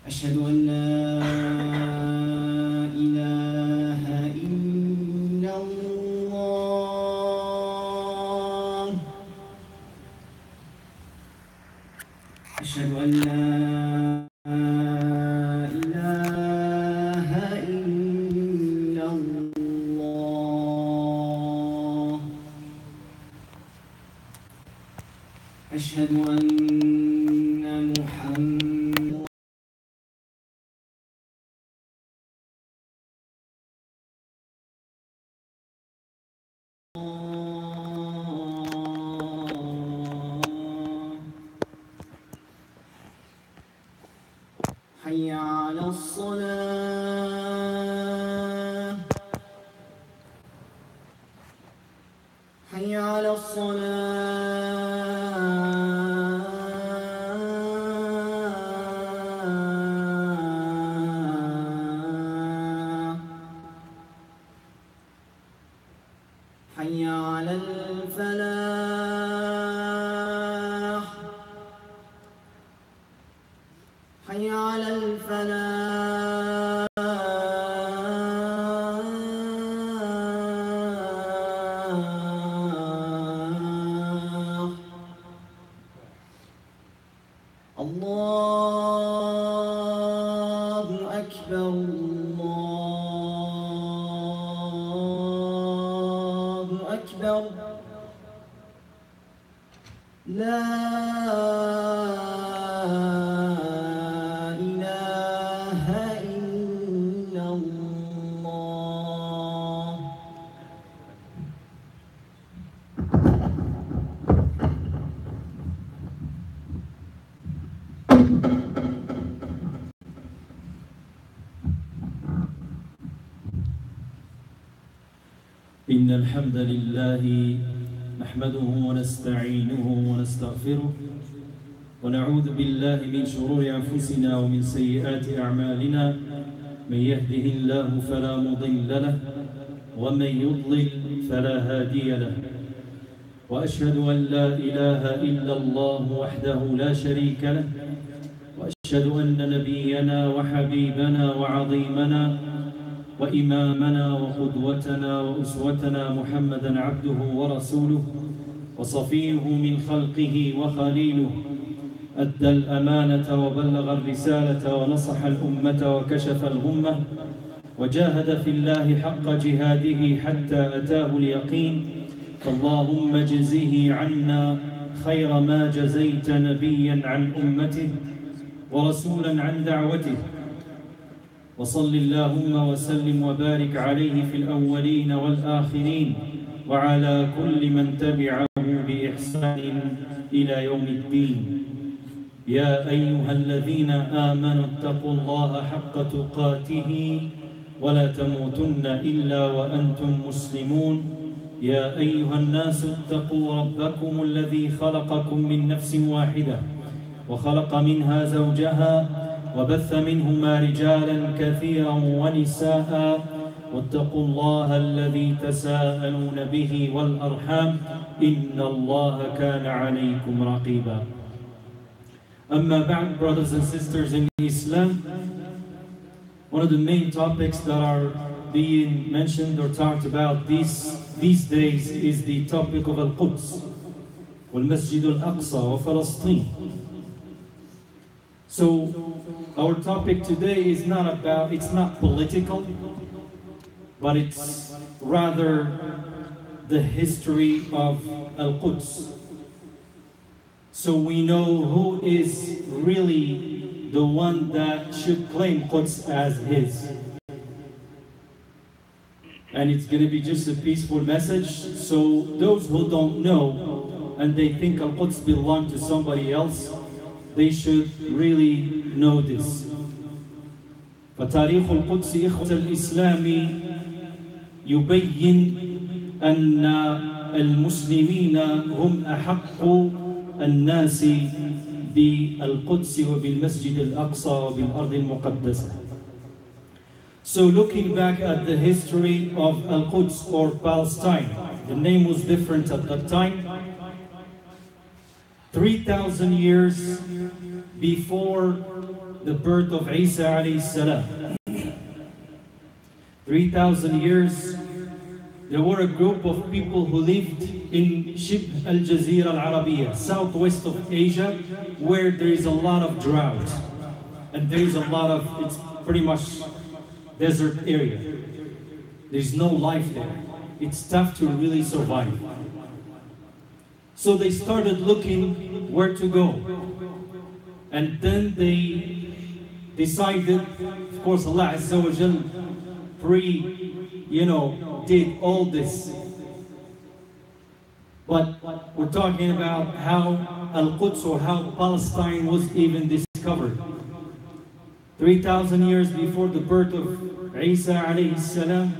أشهد أن لا إله إلا الله. أشهد أن لا إله إلا الله. أشهد أن محمدا حي على الصلاة. حي على الصلاة. حي على الفلاح. حي على الفلاح. الله أكبر. الله أكبر. لا إله إلا الله. إن الحمد لله نحمده ونستعينه ونستغفره ونعوذ بالله من شرور أنفسنا ومن سيئات أعمالنا. من يهده الله فلا مضل له ومن يضلل فلا هادي له. وأشهد أن لا إله إلا الله وحده لا شريك له. وأشهد أن نبينا وحبيبنا وعظيمنا وإمامنا وقدوتنا وأسوتنا محمدًا عبده ورسوله وصفيه من خلقه وخليله. أدى الأمانة وبلغ الرسالة ونصح الأمة وكشف الغمة وجاهد في الله حق جهاده حتى أتاه اليقين. فاللهم اجزه عنا خير ما جزيت نبيًا عن أمته ورسولًا عن دعوته. وصل اللهم وسلم وبارك عليه في الأولين والآخرين وعلى كل من تبعه بإحسان إلى يوم الدين. يا أيها الذين آمنوا اتقوا الله حق تقاته ولا تموتن إلا وأنتم مسلمون. يا أيها الناس اتقوا ربكم الذي خلقكم من نفس واحدة وخلق منها زوجها وبث منهما رجالا كثيرا ونساء. واتقوا الله الذي تساءلون به والأرحام إن الله كان عليكم رقيبا. أما بعد, brothers and sisters in Islam, one of the main topics that are being mentioned or talked about these days is the topic of Al-Quds, Masjid al-Aqsa wa Palestine. So our topic today is it's not political, but it's rather the history of Al-Quds. So we know who is really the one that should claim Quds as his. And it's going to be just a peaceful message. So those who don't know and they think Al-Quds belong to somebody else, they should really know this. فتاريخ القدس إخوة الإسلام يبين أن المسلمين هم أحق الناس بالقدس وبالمسجد الأقصى وبالأرض المقدسة. So looking back at the history of Al-Quds or Palestine, the name was different at that time. 3,000 years before the birth of Isa alayhi salam. 3,000 years, there were a group of people who lived in Shibh al-Jazira al-Arabiya, southwest of Asia, where there is a lot of drought. And there is a lot of, it's pretty much desert area. There's no life there. It's tough to really survive. So they started looking where to go. And then they decided, of course, Allah Azza wa Jal did all this. But we're talking about how Al-Quds or how Palestine was even discovered. 3,000 years before the birth of Isa alayhi salam,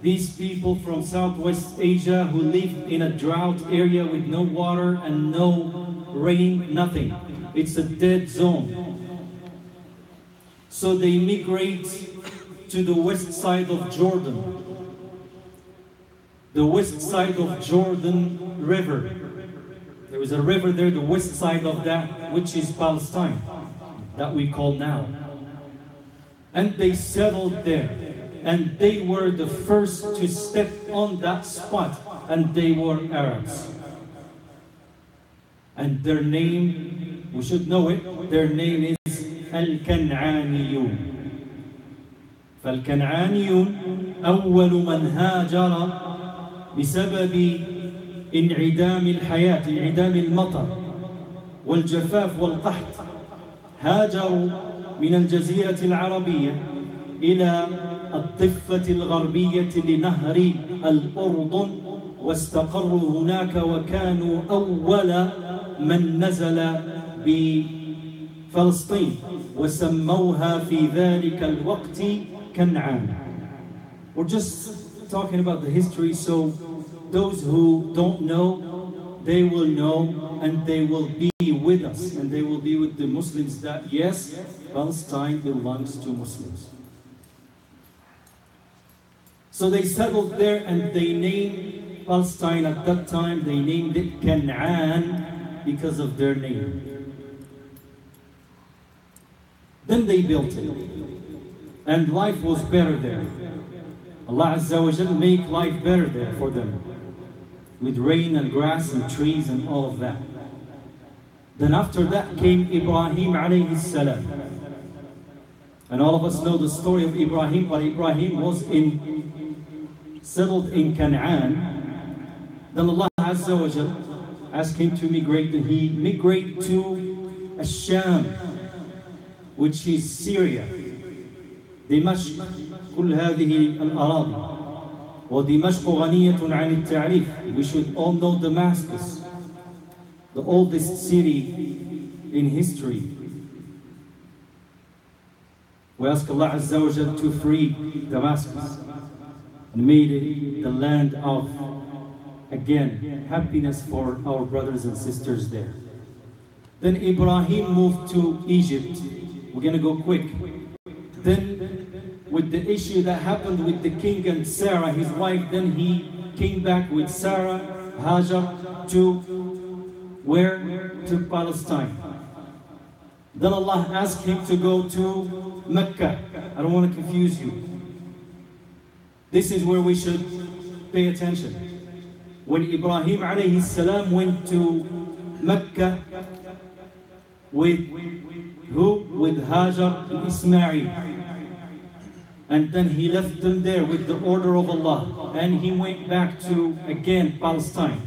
these people from Southwest Asia who lived in a drought area with no water and no rain, nothing. It's a dead zone. So they migrate to the west side of Jordan. The west side of Jordan River. There is a river there, the west side of that, which is Palestine, that we call now. And they settled there. And they were the first to step on that spot. And they were Arabs. And their name, we should know it, their name is Al-Kan'aniyun. فالكنعانيون أول من هاجر بسبب انعدام الحياة، انعدام المطر والجفاف والقحط، هاجروا من الجزيرة العربية إلى الضفة الغربية لنهر الأردن واستقروا هناك وكانوا أول من نزل بفلسطين وسموها في ذلك الوقت كنعان. We're just talking about the history, so those who don't know, they will know and they will be with us and they will be with the Muslims that yes, Palestine belongs to Muslims. So they settled there and they named Palestine at that time, they named it Canaan because of their name. Then they built it and life was better there. Allah Azza wa Jal made life better there for them with rain and grass and trees and all of that. Then after that came Ibrahim alayhi salam. And all of us know the story of Ibrahim, but Ibrahim was settled in Canaan. Then Allah Azza wa Jal asked him to migrate, and he migrated to Sham, which is Syria. دمشق كل هذه الأراضي ودمشق غنية عن التعريف. We should all know Damascus, the oldest city in history. We ask Allah Azza wa Jal to free Damascus and made it the land of, again, happiness for our brothers and sisters there. Then Ibrahim moved to Egypt. We're going to go quick. Then with the issue that happened with the king and Sarah, his wife, then he came back with Sarah, Hajar, to where? To Palestine. Then Allah asked him to go to Mecca. I don't want to confuse you. This is where we should pay attention. When Ibrahim alayhi salam went to Mecca with who? With Hajar and Ismail. And then he left them there with the order of Allah. And he went back to, again, Palestine.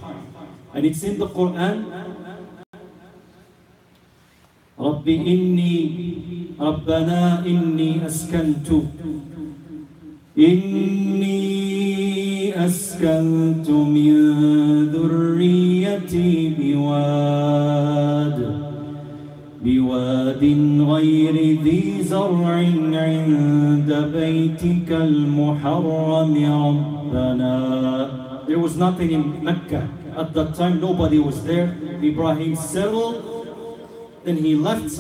And it's in the Quran. رَبِّ إِنِّي رَبَّنَا إِنِّي أسكنت من ذريتي بواد غير ذي زرع عند بيتك المحرم ربنا. There was nothing in Mecca at that time, nobody was there. Ibrahim settled, then he left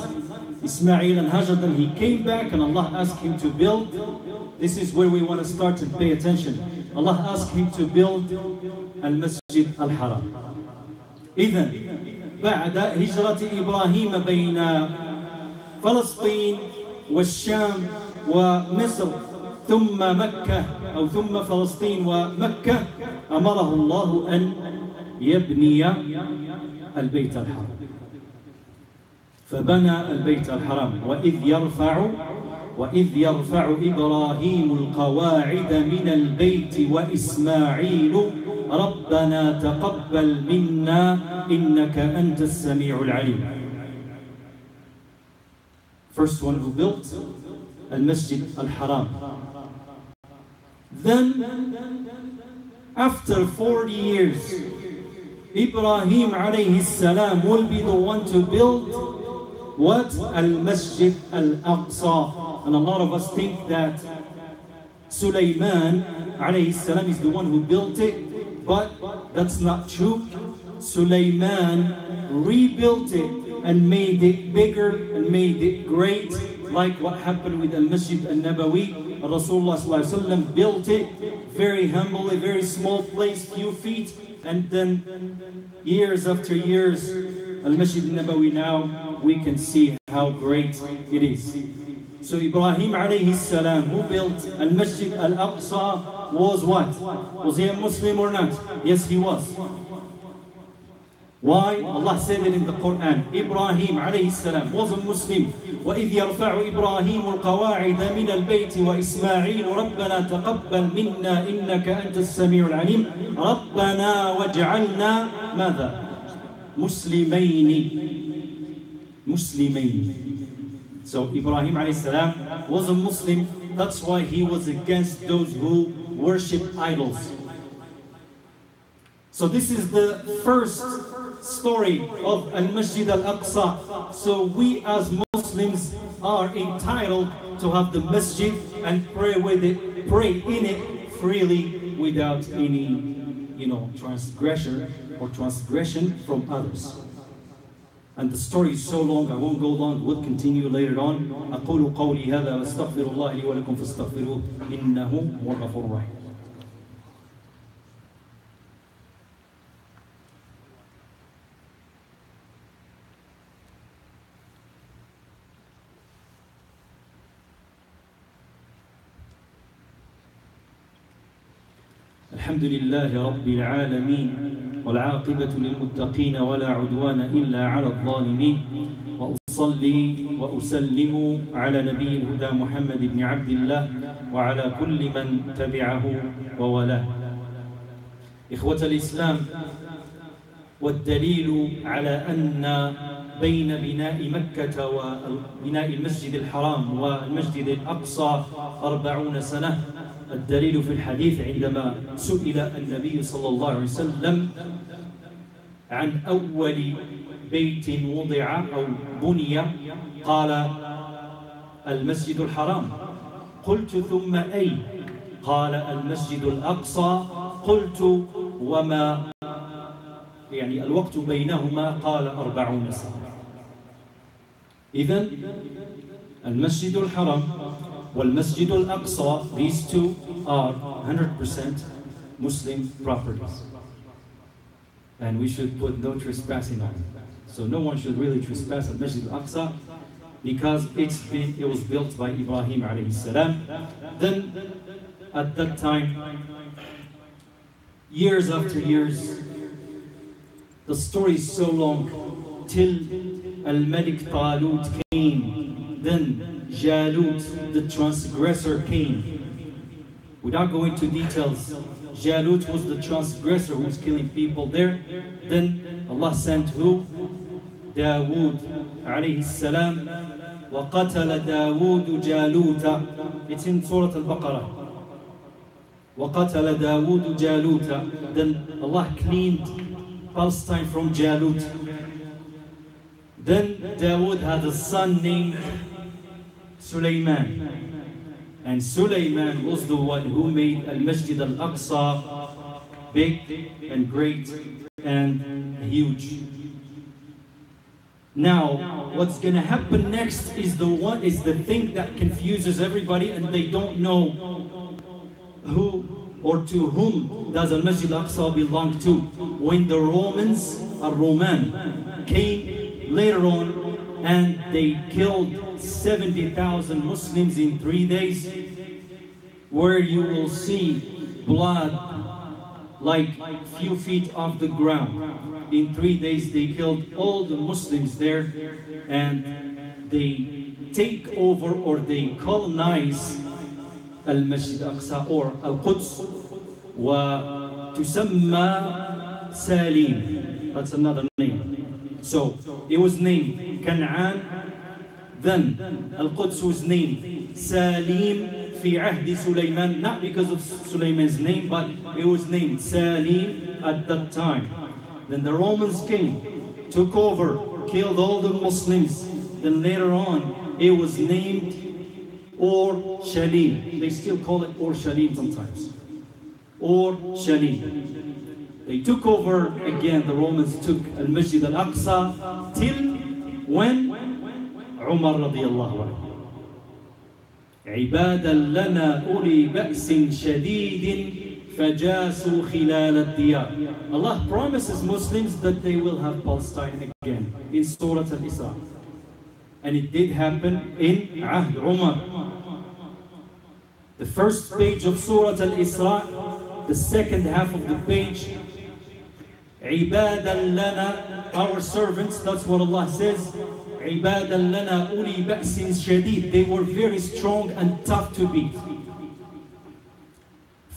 Ismail and Hajar, then he came back and Allah asked him to build. This is where we want to start and pay attention. Allah asked him to build Al-Masjid Al-Haram. إذن بعد هجرة إبراهيم بين فلسطين والشام ومصر ثم مكة أو ثم فلسطين ومكة أمره الله أن يبني البيت الحرام، فبنى البيت الحرام. وإذ يرفع إبراهيم القواعد من البيت وإسماعيل ربنا تقبل منا إنك أنت السميع العليم. First one who built Masjid al-Haram. Then after 40 years, Ibrahim alayhi salam will be the one to build what? Al-Masjid al-Aqsa. And a lot of us think that Sulaiman alayhi salam is the one who built it, but that's not true. Sulaiman rebuilt it and made it bigger and made it great, like what happened with Al-Masjid al-Nabawi. Rasulullah sallallahu alaihi wasallam built it very humble, a very small place, few feet, and then years after years, Al-Masjid al-Nabawi now, we can see how great it is. So Ibrahim alayhi salam, who built Al-Masjid al-Aqsa, was what? Was he a Muslim or not? Yes, he was. Why? Allah said it in the Quran. Ibrahim alayhi salam was a Muslim. وَإِذْ يَرْفَعُ إِبْرَاهِيمُ الْقَوَاعِدَ مِنَ الْبَيْتِ وَإِسْمَاعِيلُ رَبَّنَا تَقَبَّلْ مِنَّا إِنَّكَ أَنْتَ السَّمِيعُ الْعَلِيمُ رَبَّنَا وَاجْعَلْنَا ماذا؟ مسلمين. So Ibrahim alayhi salam was a Muslim. That's why he was against those who worship idols. So this is the first story of Al-Masjid al-Aqsa. So we as Muslims are entitled to have the masjid and pray in it freely without any, transgression from others. And the story is so long, I won't go long, we'll continue later on. أقول قولي هذا واستغفر الله لي ولكم فاستغفروه إنه هو الغفور الرحيم. الحمد لله رب العالمين والعاقبة للمتقين ولا عدوان إلا على الظالمين وأصلي وأسلم على نبي الهدى محمد بن عبد الله وعلى كل من تبعه وولاه. إخوة الإسلام، والدليل على أن بين بناء مكة وبناء المسجد الحرام والمسجد الأقصى 40 سنة. الدليل في الحديث عندما سئل النبي صلى الله عليه وسلم عن أول بيت وضع أو بني قال المسجد الحرام. قلت ثم أي؟ قال المسجد الأقصى. قلت وما الوقت بينهما؟ قال 40 سنة. إذن المسجد الحرام والمسجد الأقصى, these two are 100% Muslim properties. And we should put no trespassing on it. So no one should really trespass at Masjid al-Aqsa because it was built by Ibrahim alayhi salam. Then at that time, years after years, the story is so long till Al-Malik Talut came. Then Jalut, the transgressor, came. Without going into details, Jalut was the transgressor who was killing people there. Then Allah sent who? Dawood alayhi salam. وَقَتَلَ دَاوُودُ جَالُوتَ. It's in Surah Al-Baqarah. وَقَتَلَ دَاوُودُ جَالُوتَ. Then Allah cleaned Palestine from Jalut. Then Dawood had a son named Sulaiman. And Sulaiman was the one who made Al-Masjid al-Aqsa big and great and huge. Now, what's going to happen next is the thing that confuses everybody, and they don't know who or to whom does Al-Masjid al-Aqsa belong to. When the Roman came later on and they killed 70,000 Muslims in 3 days, where you will see blood like few feet off the ground. In 3 days they killed all the Muslims there, and they take over or they colonize Al-Masjid al-Aqsa or Al-Quds, وتسمى Salim. That's another name. So it was named Canaan, then Al-Quds was named Salim في عهد سليمان, not because of Sulaiman's name, but it was named Salim at that time. Then the Romans came, took over, killed all the Muslims. Then later on, it was named Or Shalim. They still call it Or Shalim sometimes. Or Shalim. They took over again, the Romans took Al-Masjid al-Aqsa till when? Umar radiallahu anhu. عبادا لنا أولي بأس شديد فجاسوا خلال الديار. Allah promises Muslims that they will have Palestine again in Surah Al-Isra. And it did happen in Ahd Umar. The first page of Surah Al-Isra, the second half of the page, عبادا لنا, our servants, that's what Allah says. عبادا لنا أولي بأس شديد. They were very strong and tough to beat.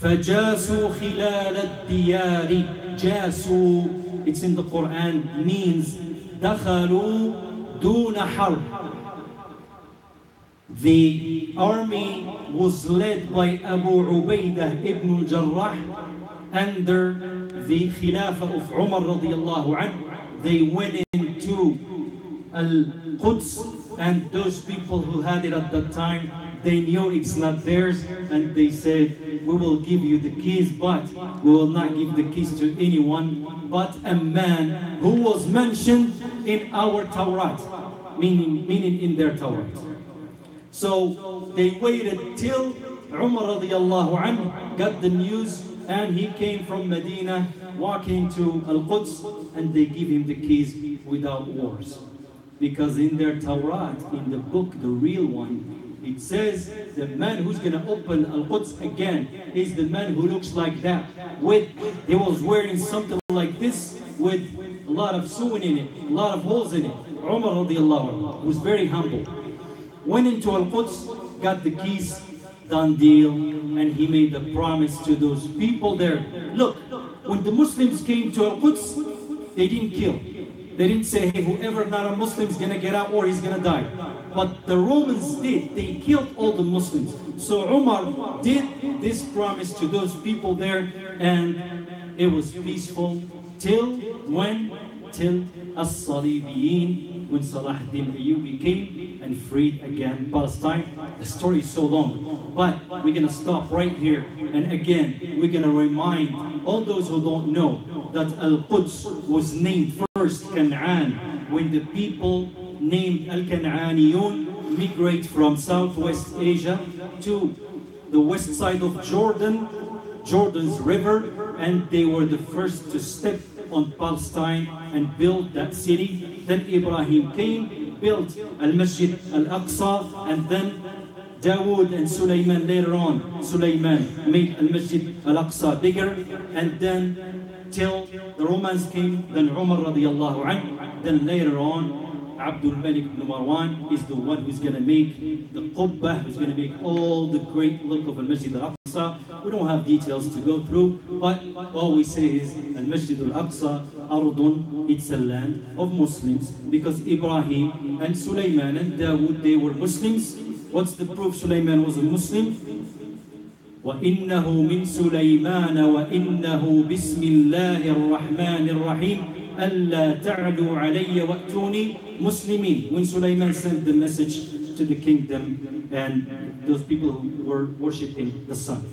فجاسوا خلال الديار. جاسوا, it's in the Quran, means دخلوا دون حرب. The army was led by Abu Ubaidah ibn al-Jarrah under the Khilafah of Umar radiallahu anhu. They went into Al-Quds, and those people who had it at that time, they knew it's not theirs, and they said, we will give you the keys, but we will not give the keys to anyone but a man who was mentioned in our Torah, meaning in their Torah. So they waited till Umar radiallahu anhu got the news, and he came from Medina walking to Al-Quds, and they give him the keys without wars. Because in their Torah, in the book, the real one, it says the man who's going to open Al-Quds again is the man who looks like that. He was wearing something like this with a lot of sewing in it, a lot of holes in it. Umar radiallahu anhu was very humble. Went into Al-Quds, got the keys, done deal, and he made a promise to those people there. Look, when the Muslims came to Al-Quds, they didn't kill. They didn't say, hey, whoever not a Muslim is going to get out or he's going to die. But the Romans did. They killed all the Muslims. So Umar did this promise to those people there, and it was peaceful till when? Till As-Salibiyin, when Salah ad-Din Ayyubi came and freed again Palestine. The story is so long, but we're going to stop right here. And again, we're going to remind all those who don't know that Al-Quds was named first Canaan when the people named Al-Kan'aniyun migrate from Southwest Asia to the west side of Jordan's river, and they were the first to step on Palestine and build that city. Then Ibrahim came, built Al-Masjid al-Aqsa, and then Dawood and Sulaiman later on. Sulaiman made Al-Masjid al-Aqsa bigger, and then till the Romans came, then Umar radiallahu anhu, then later on Abdul Malik ibn Marwan is the one who's going to make the Qubbah, who's going to make all the great look of Al-Masjid al-Aqsa. We don't have details to go through, but all we say is Al-Masjid al-Aqsa, Ardun, it's a land of Muslims, because Ibrahim and Sulaiman and Dawood, they were Muslims. What's the proof Sulaiman was a Muslim? وَإِنَّهُ مِن سُلَيْمَانَ وَإِنَّهُ بِسْمِ اللَّهِ الرَّحْمَنِ الرَّحِيمِ أَلَّا تَعْلُوا عَلَيَّ وَأْتُونِي مُسْلِمِينَ. When Sulaiman sent the message to the kingdom and those people who were worshipping the sun.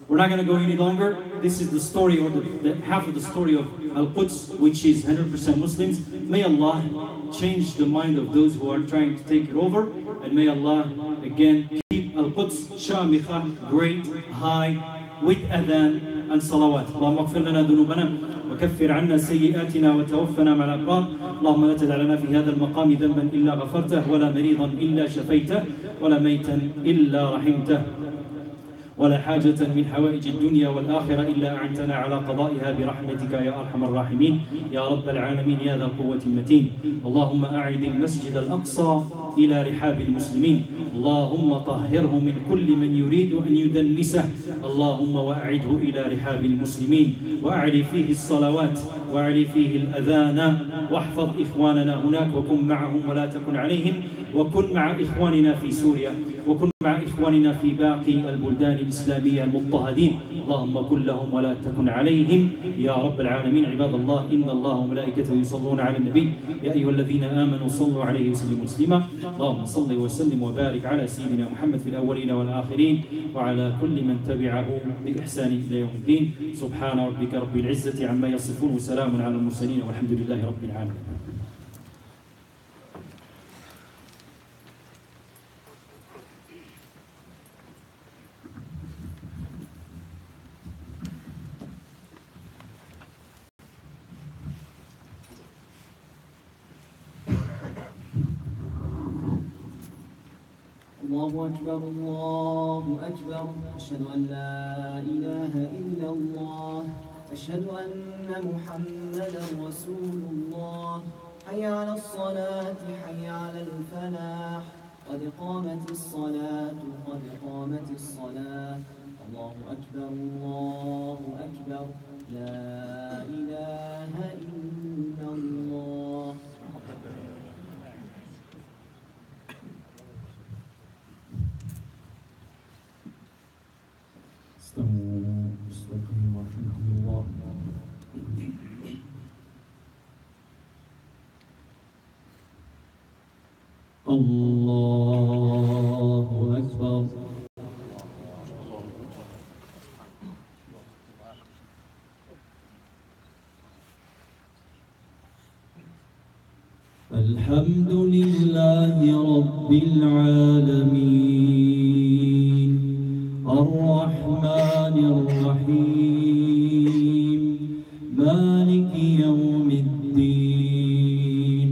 We're not going to go any longer. This is the story, or the half of the story of Al-Quds, which is 100% Muslims. May Allah change the mind of those who are trying to take it over, and may Allah again keep Al-Quds shamikha, great, high, with adhan عن صلوات. اللهم اغفر لنا ذنوبنا وكفر عنا سيئاتنا وتوفنا مع الأبرار. اللهم لا تدع لنا في هذا المقام ذنبا إلا غفرته، ولا مريضا إلا شفيته، ولا ميتا إلا رحمته، ولا حاجة من حوائج الدنيا والآخرة إلا أعنتنا على قضائها برحمتك يا أرحم الراحمين يا رب العالمين يا ذا القوة المتين. اللهم أعد المسجد الأقصى إلى رحاب المسلمين، اللهم طهره من كل من يريد أن يدنسه، اللهم وأعده إلى رحاب المسلمين، وأعلي فيه الصلوات، وأعلي فيه الأذان، واحفظ إخواننا هناك وكن معهم ولا تكن عليهم، وكن مع إخواننا في سوريا، وكن مع إخواننا في باقي البلدان الإسلامية المضطهدين، اللهم كن لهم ولا تكن عليهم يا رب العالمين. عباد الله، إن الله وملائكته يصلون على النبي يا أيها الذين آمنوا صلوا عليه وسلموا تسليما. اللهم صل وسلم وبارك على سيدنا محمد في الأولين والآخرين وعلى كل من تبعه بإحسان إلى يوم الدين. سبحان ربك رب العزة عما يصفون وسلام على المرسلين والحمد لله رب العالمين. الله أكبر الله أكبر، أشهد أن لا إله إلا الله، أشهد أن محمدا رسول الله. حي على الصلاة حي على الفلاح، قد قامت الصلاة قد قامت الصلاة. الله أكبر الله أكبر، لا إله إلا الله. استووا استقيموا رحمكم الله. الله أكبر. الحمد لله رب العالمين الرحمن الرحيم مالك يوم الدين.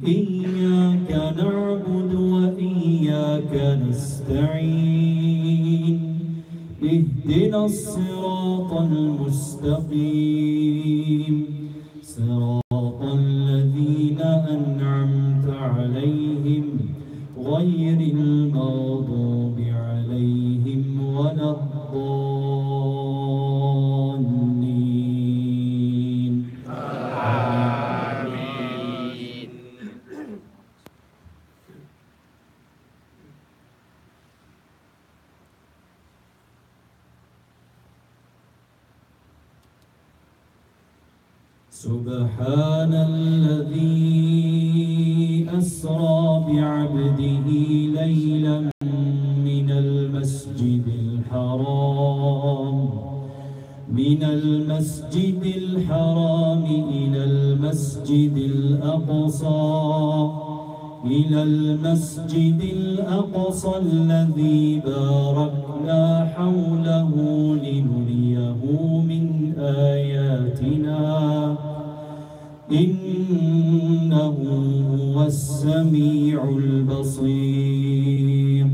إياك نعبد وإياك نستعين، اهدنا الصراط المستقيم، صراط الذين أنعمت عليهم غير المغضوب عليهم ولا الضالين. آمين. سبحان الذي أسرى بعبده ليلا من المسجد الحرام إلى المسجد الأقصى الذي باركنا حوله لنريه من آياتنا إنه هو السميع البصير.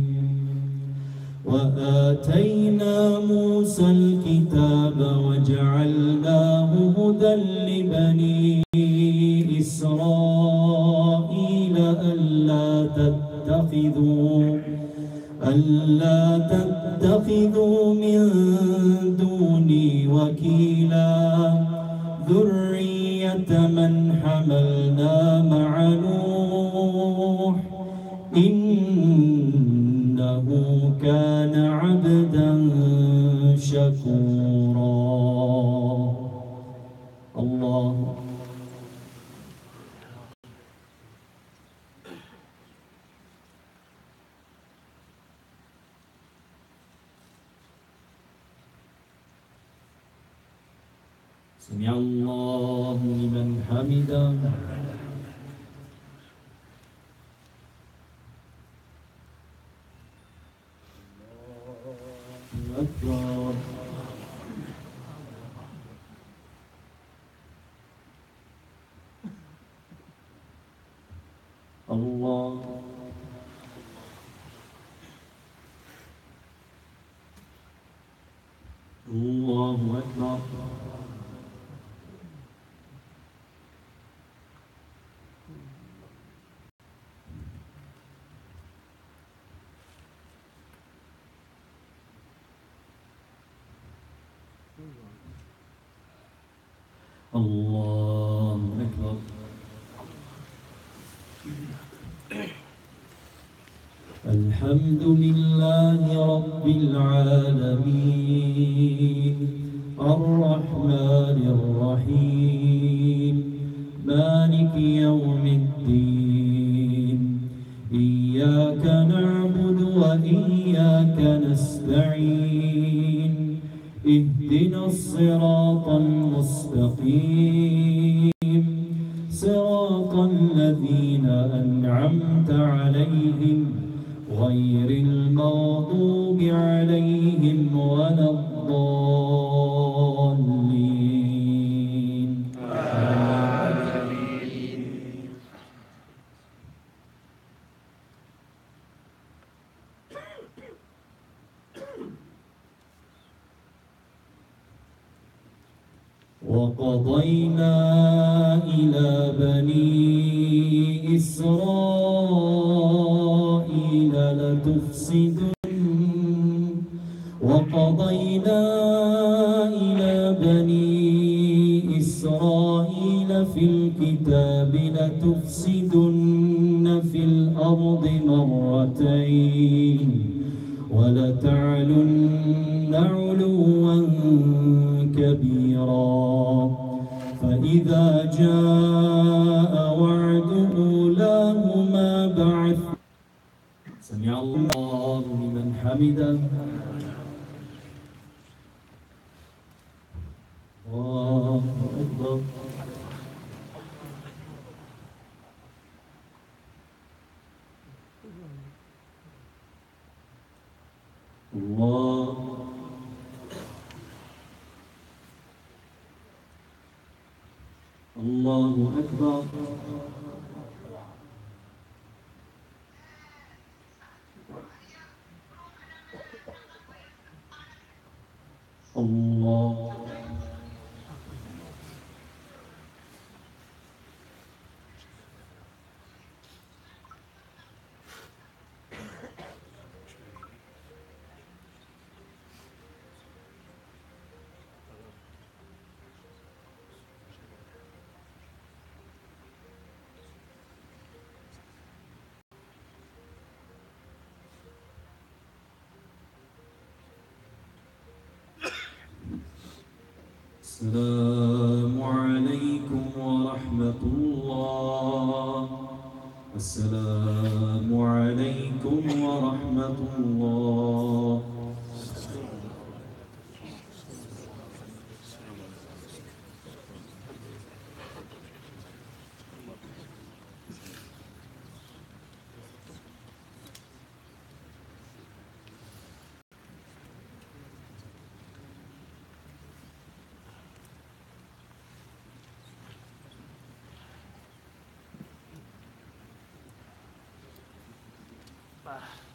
وآتينا موسى الكتاب وجعلناه هدى لبني إسرائيل ألا تتخذوا من دوني وكيلا ذرية من حملنا مع نوح إنه كان عبدا شكورا. الله سمع الله لمن حمده. أكبر. الله أكبر. الله أكبر. الحمد لله رب العالمين الرحمن الرحيم مالك يوم الدين إياك نعبد وإياك نستعين اهدنا الصراط المستقيم صراط الذين أنعمت عليهم غير المغضوب عليهم ولا الضالين آمين. وقضينا إلى بني إسرائيل وقضينا إلى بني إسرائيل في الكتاب لتفسدن في الأرض مرتين ولتعلن علوا كبيرا فإذا جاء وعد أولاهما بعث سمع الله لمن حمده الله أكبر. الله أكبر. الله السلام عليكم ورحمة الله. السلام عليكم ورحمة الله. Bah.